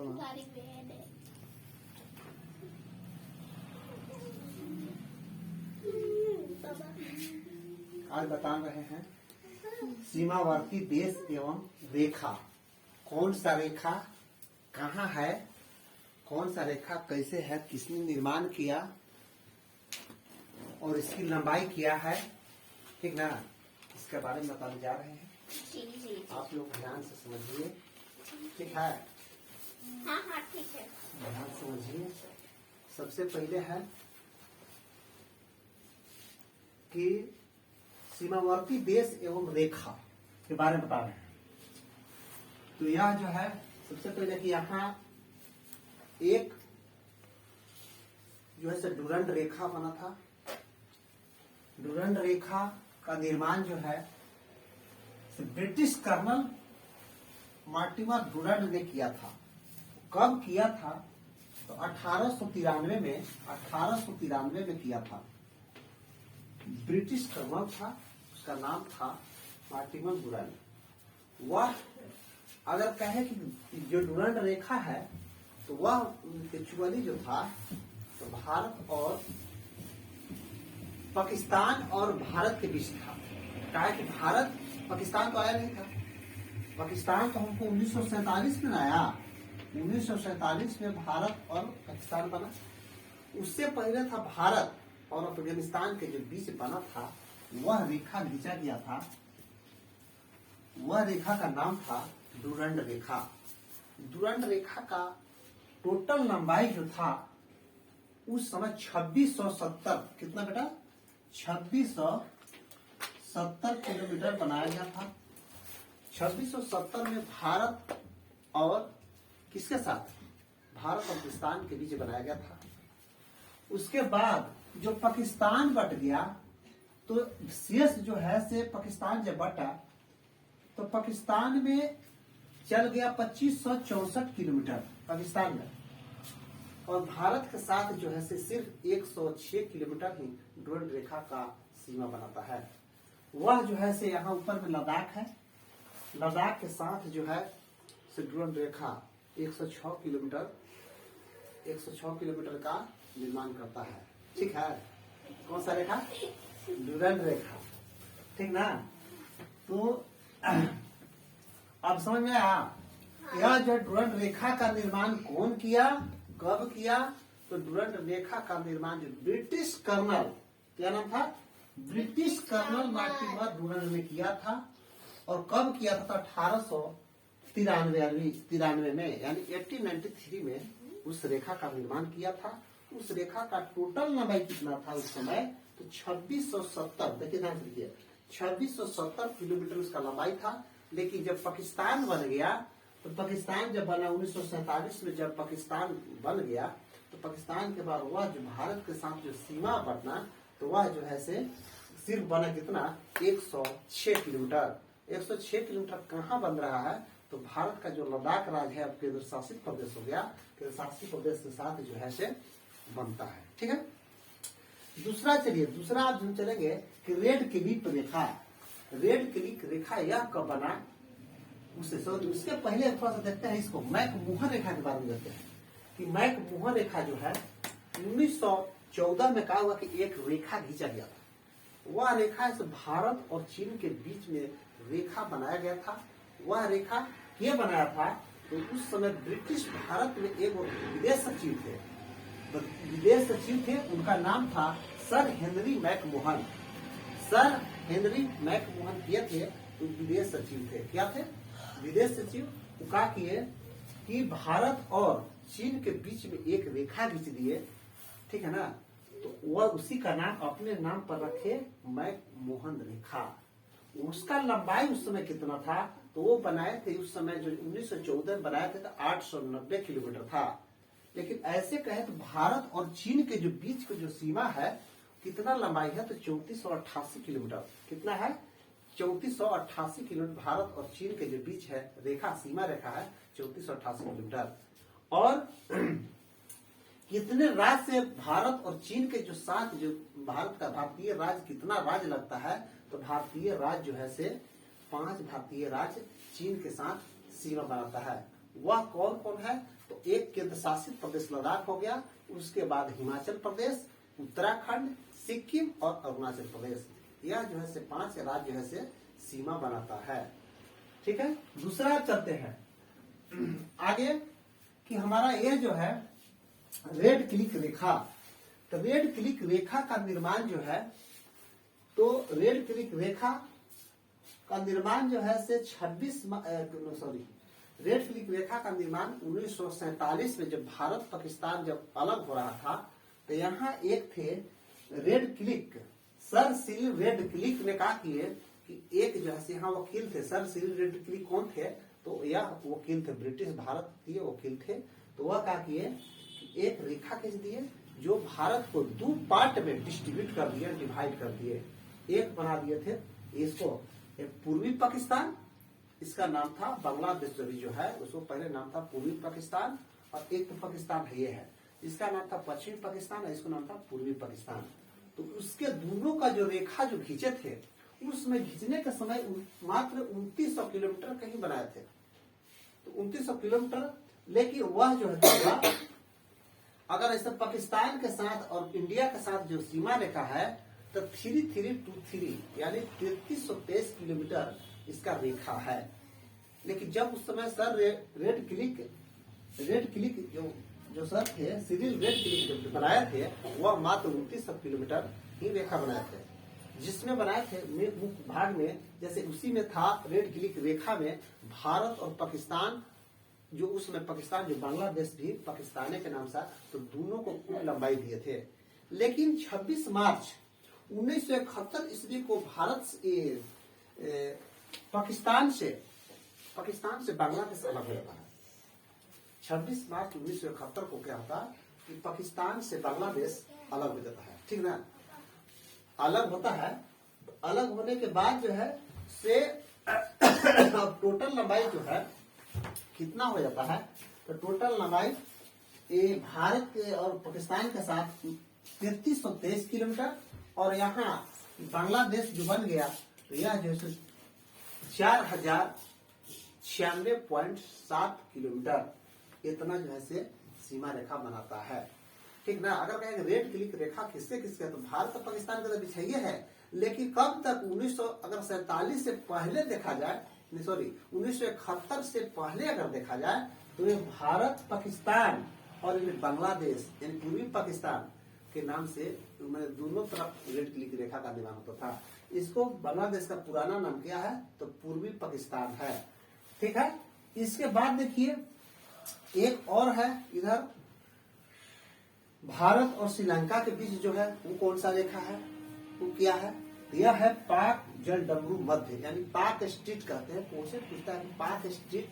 तुम्हारी बहन है। आज बता रहे हैं सीमावर्ती देश एवं रेखा। कौन सा रेखा कहाँ है, कौन सा रेखा कैसे है, किसने निर्माण किया और इसकी लंबाई क्या है, ठीक ना, इसके बारे में बताने जा रहे हैं। जी। आप लोग ध्यान से समझिए, ठीक है। हाँ ठीक है। ध्यान से समझिए। सबसे पहले है कि सीमावर्ती देश एवं रेखा के बारे में बता रहे हैं। तो यह जो है सबसे पहले कि यहाँ एक जो है डुरंड रेखा बना था। डुरंड रेखा का निर्माण जो है ब्रिटिश कर्नल मार्टिमर डुरंड ने किया था। कब किया था? तो 1893 में किया था। ब्रिटिश कर्नल था, उसका नाम था मार्टिमर डुरंड। वह अगर कहे कि जो डुरंड रेखा है तो वह एक्चुअली जो था तो भारत और पाकिस्तान और भारत के बीच था। कहा कि भारत पाकिस्तान तो आया नहीं था। पाकिस्तान तो हमको 1947 में आया। 1947 में भारत और पाकिस्तान बना। उससे पहले था भारत और अफगानिस्तान के जो बीच बना था, वह रेखा खींचा गया था। वह रेखा का नाम था डुरंड रेखा। डुरंड रेखा का टोटल लंबाई जो था उस समय 2670, कितना बेटा? 2670 किलोमीटर बनाया गया था। 2670 में भारत और किसके साथ? भारत और पाकिस्तान के बीच बनाया गया था। उसके बाद जो पाकिस्तान बट गया तो शेष जो है से पाकिस्तान जब बटा तो पाकिस्तान में चल गया 2564 किलोमीटर पाकिस्तान में, और भारत के साथ जो है से सिर्फ 106 किलोमीटर ही डुरंड रेखा का सीमा बनाता है। वह जो है से यहाँ ऊपर में लद्दाख है। लद्दाख के साथ जो है से डुरंड रेखा 106 किलोमीटर का निर्माण करता है, ठीक है। कौन सा रेखा? डुरंड रेखा, ठीक ना। तो अब समझ में आया? यह जो डुरंड रेखा का निर्माण कौन किया, कब किया? तो डुरंड रेखा का निर्माण जो ब्रिटिश कर्नल, क्या नाम था? ब्रिटिश कर्नल मार्टिमर डुरंड ने किया था। और कब किया था? 1893 में, यानी 1893 में उस रेखा का निर्माण किया था। उस रेखा का टोटल लंबाई कितना था उस समय? तो 2670, देखिए ध्यान से देखिए, 2670 किलोमीटर उसका लंबाई था। लेकिन जब पाकिस्तान बन गया तो पाकिस्तान जब बना 1947 में, जब पाकिस्तान बन गया तो पाकिस्तान के बाद वह जो भारत के साथ जो सीमा बना तो वह जो है से सिर्फ बना कितना? 106 किलोमीटर। 106 किलोमीटर कहाँ बन रहा है? तो भारत का जो लद्दाख राज्य है अब केंद्र शासित प्रदेश हो गया। केंद्र शासित प्रदेश के साथ जो है से बनता है, ठीक है। दूसरा चलिए, दूसरा आप हम चलेंगे कि रेड क्लिप रेखा। रेड क्लिप रेखा यह कब बना? उसके पहले थोड़ा सा देखते हैं इसको, मैक-मोहन रेखा के बारे में देखते हैं कि मैक-मोहन रेखा जो है 1914 में कहा हुआ कि एक रेखा खींचा गया था। वह रेखा से भारत और चीन के बीच में रेखा बनाया गया था। वह रेखा क्या बनाया था? तो उस समय ब्रिटिश भारत में एक विदेश सचिव थे। विदेश सचिव थे, उनका नाम था सर हेनरी मैक-मोहन। सर हेनरी मैक-मोहन किए थे, तो विदेश सचिव थे। क्या थे? विदेश सचिव। क्या किए कि भारत और चीन के बीच में एक रेखा खींच दिए, ठीक है ना। तो वह उसी का नाम अपने नाम पर रखे, मैक-मोहन रेखा। उसका लंबाई उस समय कितना था? तो वो बनाए थे उस समय जो 1914 में बनाए थे तो 890 किलोमीटर था। लेकिन ऐसे कहे तो भारत और चीन के जो बीच का जो सीमा है कितना लंबाई है? तो 3488 किलोमीटर। कितना है? 3488 किलोमीटर भारत और चीन के जो बीच है रेखा, सीमा रेखा है 3488 किलोमीटर। और कितने राज्य से भारत और चीन के जो साथ जो भारत का भारतीय राज्य कितना राज्य लगता है? तो भारतीय राज्य जो है से 5 भारतीय राज्य चीन के साथ सीमा बनाता है। वह कौन कौन है? तो एक केंद्र शासित प्रदेश लद्दाख हो गया, उसके बाद हिमाचल प्रदेश, उत्तराखंड, सिक्किम और अरुणाचल प्रदेश। यह जो है से 5 राज्य जो है से सीमा बनाता है। ठीक है, दूसरा चलते हैं आगे कि हमारा यह जो है रेड क्लिक रेखा। तो रेड क्लिक रेखा का निर्माण जो है, तो रेड क्लिक रेखा का निर्माण जो है से 26 रेड क्लिक रेखा का निर्माण 1947 में जब भारत पाकिस्तान जब अलग हो रहा था, तो यहाँ एक थे red click, sir Cyril red click ने कहा कि एक जो है यहाँ वकील थे। सर सिरिल रेड क्लिक कौन थे? तो यह वकील थे, ब्रिटिश भारत के वकील थे। तो वह कहा कि एक रेखा खींच दिए जो भारत को 2 पार्ट में डिस्ट्रीब्यूट कर दिए, डिवाइड कर दिए। एक बना दिए थे इसको एक पूर्वी पाकिस्तान, इसका नाम था बांग्लादेश। जो है उसको पहले नाम था पूर्वी पाकिस्तान, और एक तो पाकिस्तान है ये है, इसका नाम था पश्चिमी पाकिस्तान और इसको नाम था पूर्वी पाकिस्तान। तो उसके दोनों का जो रेखा जो खींचे थे, उसमें खींचने के समय मात्र 2900 किलोमीटर कहीं बनाए थे। तो 2900 किलोमीटर, लेकिन वह जो है अगर ऐसे पाकिस्तान के साथ और इंडिया के साथ जो सीमा रेखा है, तो 3323 यानी 3323 किलोमीटर इसका रेखा है। लेकिन जब उस समय सर रेड क्लिक जो सर थे, सिरिल रेड क्लिक जब बनाए थे, वह मात्र 2900 किलोमीटर ही रेखा बनाए थे। जिसमें बनाए थे मुख्य भाग में, जैसे उसी में था रेड क्लिक रेखा में भारत और पाकिस्तान, जो उसमें पाकिस्तान जो बांग्लादेश भी पाकिस्तान के नाम से, तो दोनों को कुल लंबाई दिए थे। लेकिन 26 मार्च 1971 ईस्वी को भारत पाकिस्तान से बांग्लादेश अलग हो जाता है। 26 मार्च 1971 को क्या होता कि पाकिस्तान से बांग्लादेश अलग हो जाता है। ठीक ना, अलग होता है। अलग होने के बाद जो है से टोटल लंबाई जो है कितना हो जाता है? तो टोटल लंबाई भारत के और पाकिस्तान के साथ 3323 किलोमीटर, और यहाँ बांग्लादेश जो बन गया, तो यह जो है 4096.7 किलोमीटर इतना जो है से सीमा रेखा बनाता है। ठीक ना, अगर कहें रेड क्लिक रेखा किसके किसके, तो भारत और पाकिस्तान का तो बिछाइए है। लेकिन कब तक 1947 से पहले देखा जाए, 1971 से पहले अगर देखा जाए, तो ये भारत पाकिस्तान और बांग्लादेश यानी पूर्वी पाकिस्तान के नाम से दोनों तरफ रेड क्लिक रेखा का निर्माण होता था। इसको बांग्लादेश का पुराना नाम क्या है? तो पूर्वी पाकिस्तान है। ठीक है, इसके बाद देखिए एक और है, इधर भारत और श्रीलंका के बीच जो है वो कौन सा रेखा है, वो क्या है? यह है पाक जलडमरू मध्य, यानी पाक स्ट्रीट कहते हैं। क्वेश्चन पूछता है पाक स्ट्रीट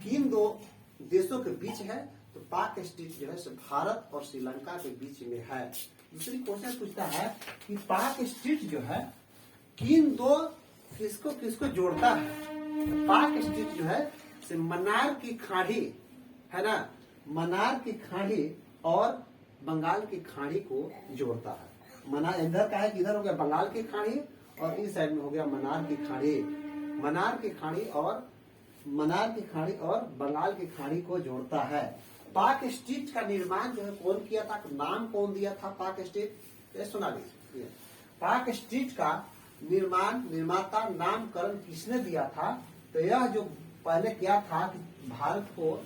किन 2 देशों के बीच है? तो पाक स्ट्रीट जो है भारत और श्रीलंका के बीच में है। दूसरी क्वेश्चन पूछता है कि पाक स्ट्रीट जो है किन 2 किसको जोड़ता है? तो पाक स्ट्रीट जो है से मन्नार की खाड़ी है ना, मन्नार की खाड़ी और बंगाल की खाड़ी को जोड़ता है। मन्नार इधर का है कि इधर हो गया बंगाल की खाड़ी, और इस साइड में हो गया मन्नार की खाड़ी। मन्नार की खाड़ी और बंगाल की खाड़ी को जोड़ता है। पाक स्ट्रीट का निर्माण जो है कौन किया था? नाम कौन दिया था पाक स्ट्रीट? ये सुना लीजिए, पाक स्ट्रीट का निर्माता नामकरण किसने दिया था? तो यह जो पहले क्या था कि भारत को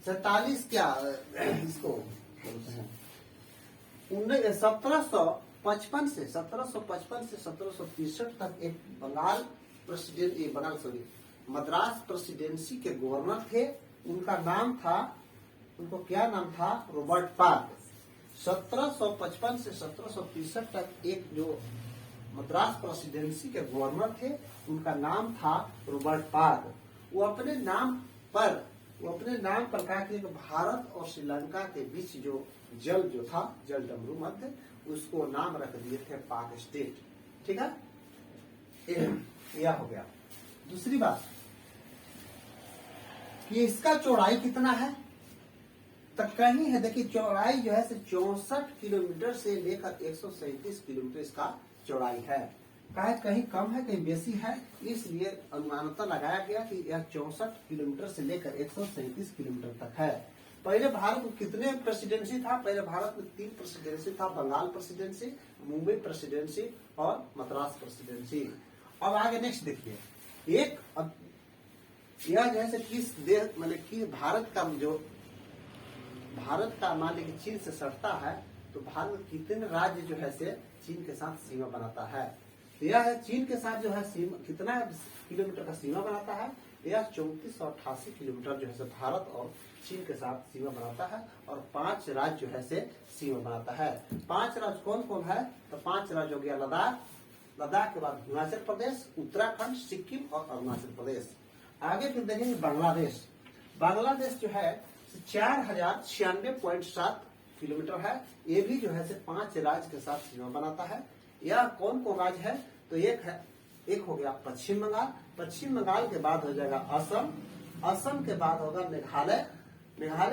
47 क्या इसको 1755 से 1763 तक एक मद्रास प्रेसिडेंसी के गवर्नर थे। उनका नाम था, उनको क्या नाम था? Robert park. 1755 से 1763 तक एक जो मद्रास प्रेसिडेंसी के गवर्नर थे, उनका नाम था रॉबर्ट पार्क। वो अपने नाम पर कहा कि भारत और श्रीलंका के बीच जो जल जो था, जल डमरू मध्य, उसको नाम रख दिए थे पाक स्ट्रीट। ठीक है, यह हो गया। दूसरी बात कि इसका चौड़ाई कितना है? तो कहीं है, देखिए चौड़ाई जो है 64 किलोमीटर से लेकर 137 किलोमीटर इसका चौड़ाई है। कहीं कम है कहीं बेसी है, इसलिए अनुमानता लगाया गया कि यह 64 किलोमीटर से लेकर 137 किलोमीटर तक है। पहले भारत में कितने प्रेसिडेंसी था? पहले भारत में 3 प्रेसिडेंसी था, बंगाल प्रेसिडेंसी, मुंबई प्रेसिडेंसी और मद्रास प्रेसिडेंसी। अब आगे नेक्स्ट देखिए, यह जैसे किस देश मतलब कि भारत का मान लीजिए चीन से सटता है, तो भारत कितने राज्य जो है से चीन के साथ सीमा बनाता है? यह है चीन के साथ जो है सीमा कितना किलोमीटर का सीमा बनाता है? यह 3488 किलोमीटर जो है से भारत और चीन के साथ सीमा बनाता है, और 5 राज्य जो है से सीमा बनाता है। 5 राज्य कौन कौन है? तो 5 राज्य हो गया लद्दाख के बाद हिमाचल प्रदेश, उत्तराखंड, सिक्किम और अरुणाचल प्रदेश। आगे फिर देखेंगे बांग्लादेश जो है 4096.7 किलोमीटर है। ये भी जो है से 5 राज्य के साथ सीमा बनाता है। यह कौन कौन राज्य है? तो एक हो गया पश्चिम बंगाल के बाद हो जाएगा असम के बाद होगा मेघालय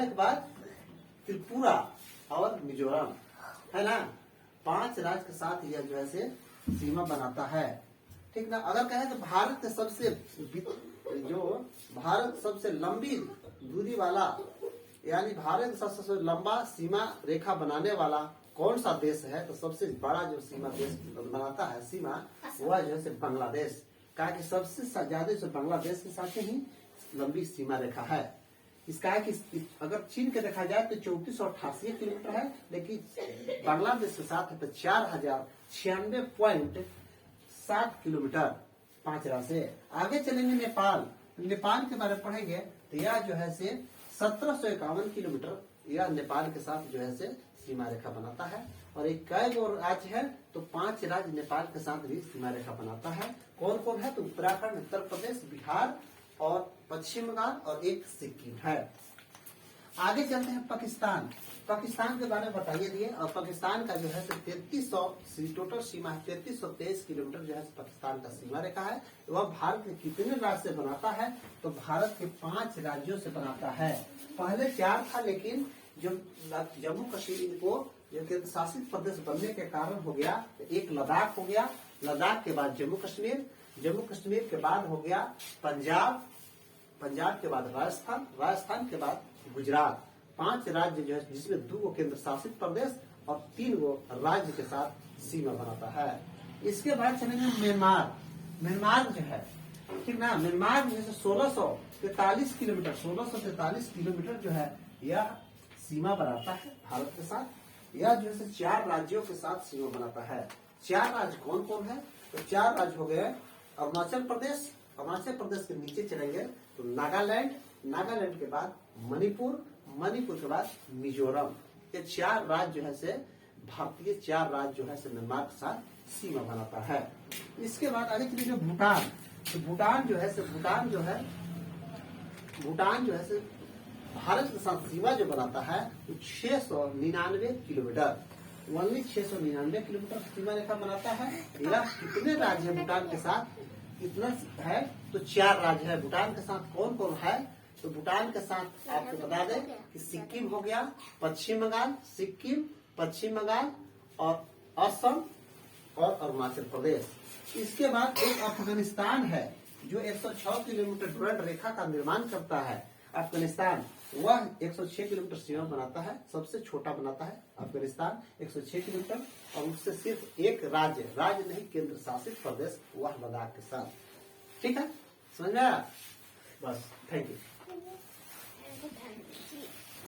के बाद त्रिपुरा और मिजोरम, है ना। 5 राज्य के साथ यह जो है से सीमा बनाता है, ठीक ना। अगर कहें तो भारत सबसे लंबी दूरी वाला, यानी भारत सबसे लंबा सीमा रेखा बनाने वाला कौन सा देश है? तो सबसे बड़ा जो सीमा देश बनाता है सीमा, वह जो है बांग्लादेश। कहा कि सबसे ज्यादा जो बांग्लादेश के साथ ही लंबी सीमा रेखा है। इसका है कि अगर चीन के देखा जाए तो 3488 किलोमीटर है, लेकिन बांग्लादेश के साथ है तो 4096.7 किलोमीटर 5 राज्य से। आगे चलेंगे नेपाल के बारे में पढ़ेंगे, तो यह जो है से 1751 किलोमीटर यह नेपाल के साथ जो है से सीमा रेखा बनाता है। और एक कई गो राज्य है? तो 5 राज्य नेपाल के साथ भी सीमा रेखा बनाता है। कौन कौन है? तो उत्तराखंड, उत्तर प्रदेश, बिहार और पश्चिम बंगाल और एक सिक्किम है। आगे चलते हैं पाकिस्तान के बारे में बताइए दिए। और पाकिस्तान का जो है 3300 टोटल सीमा है, 3323 किलोमीटर जो है पाकिस्तान का सीमा रेखा है। वह भारत के कितने राज्य से बनाता है? तो भारत के 5 राज्यों से बनाता है। पहले 4 था, लेकिन जो जम्मू कश्मीर को जो केंद्र शासित प्रदेश बनने के कारण हो गया, एक लद्दाख हो गया, लद्दाख के बाद जम्मू कश्मीर के बाद हो गया पंजाब के बाद राजस्थान के बाद गुजरात। 5 राज्य जो है जिसमें 2 केंद्र शासित प्रदेश और 3 राज्य के साथ सीमा बनाता है। इसके बाद चलेंगे म्यांमार जो है, ठीक ना। म्यांमार जैसे 1643 किलोमीटर जो है यह सीमा बनाता है भारत के साथ। यह जो है 4 राज्यों के साथ सीमा बनाता है। 4 राज्य कौन कौन है? तो 4 राज्य हो गए अरुणाचल प्रदेश के नीचे चलेंगे तो नागालैंड के बाद मणिपुर के बाद मिजोरम। ये 4 राज्य जो है से भारतीय 4 राज्य जो है से म्यांमार के साथ सीमा बनाता है। इसके बाद आगे चलिए भूटान। तो भूटान जो है भारत के साथ सीमा जो बनाता है तो 699 किलोमीटर, ओनली 699 किलोमीटर सीमा रेखा बनाता है। यह कितने राज्य है भूटान के साथ? कितना है? तो 4 राज्य है भूटान के साथ। कौन कौन है? तो भूटान के साथ आपको बता दें कि सिक्किम हो गया, पश्चिम बंगाल और असम और अरुणाचल प्रदेश। इसके बाद एक अफगानिस्तान है जो 106 किलोमीटर ड्यूरंट रेखा का निर्माण करता है। अफगानिस्तान वह 106 किलोमीटर सीमा बनाता है, सबसे छोटा बनाता है अफगानिस्तान 106 किलोमीटर। और उससे सिर्फ एक राज्य नहीं केंद्र शासित प्रदेश, वह लद्दाख के साथ। ठीक है, समझ में आया? बस, थैंक यू।